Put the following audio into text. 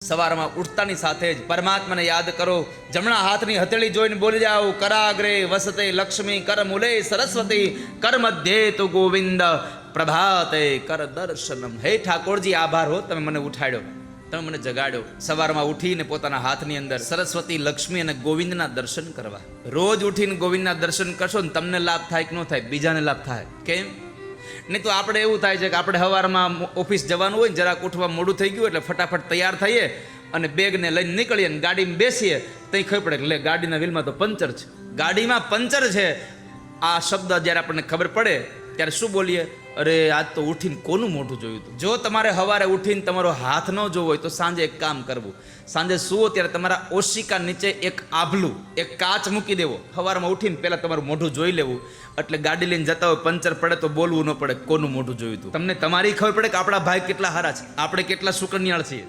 સવારમાં ઉઠતાની સાથે જ પરમાત્માને યાદ કરો. જમણા હાથની હથેળી જોઈને બોલી જાઓ, કરાગ્રે વસતે લક્ષ્મી, કર મૂલે સરસ્વતી, કર મધ્યે તુ ગોવિંદ, પ્રભાતે કર દર્શનમ. હે ઠાકોરજી, આભાર હો, તમે મને ઉઠાડ્યો, તમે મને જગાડ્યો. સવારમાં ઉઠીને પોતાના હાથની અંદર સરસ્વતી, લક્ષ્મી અને ગોવિંદના દર્શન કરવા. રોજ ઉઠીને ગોવિંદના દર્શન કરશો ને તમને લાભ થાય કે ન થાય? બીજાને લાભ થાય. કેમ? નહીં તો આપણે એવું થાય છે કે આપણે સવારમાં ઓફિસ જવાનું હોય ને, જરાક ઉઠવા મોડું થઈ ગયું એટલે ફટાફટ તૈયાર થઈએ અને બેગને લઈને નીકળીએ ને ગાડીમાં બેસીએ, ત્યાં ખબર પડે કે લે, ગાડીના વ્હીલમાં તો પંચર છે, ગાડીમાં પંચર છે. આ શબ્દ જ્યારે આપણને ખબર પડે ત્યારે શું બોલીએ? અરે, આજ તો ઉઠીને કોનું મોઢું જોયું હતું. જો તમારે સવારે ઉઠીને તમારો હાથ ન જોવો હોય તો સાંજે એક કામ કરવું. સાંજે સુવો ત્યારે તમારા ઓશિકા નીચે એક આભલું, એક કાચ મૂકી દેવો. સવારમાં ઉઠીને પહેલાં તમારું મોઢું જોઈ લેવું, એટલે ગાડી લઈને જતા હોય પંચર પડે તો બોલવું ન પડે કોનું મોઢું જોયું હતું. તમને તમારી ખબર પડે કે આપણા ભાઈ કેટલા સારા છે, આપણે કેટલા શુકનિયાળ છીએ.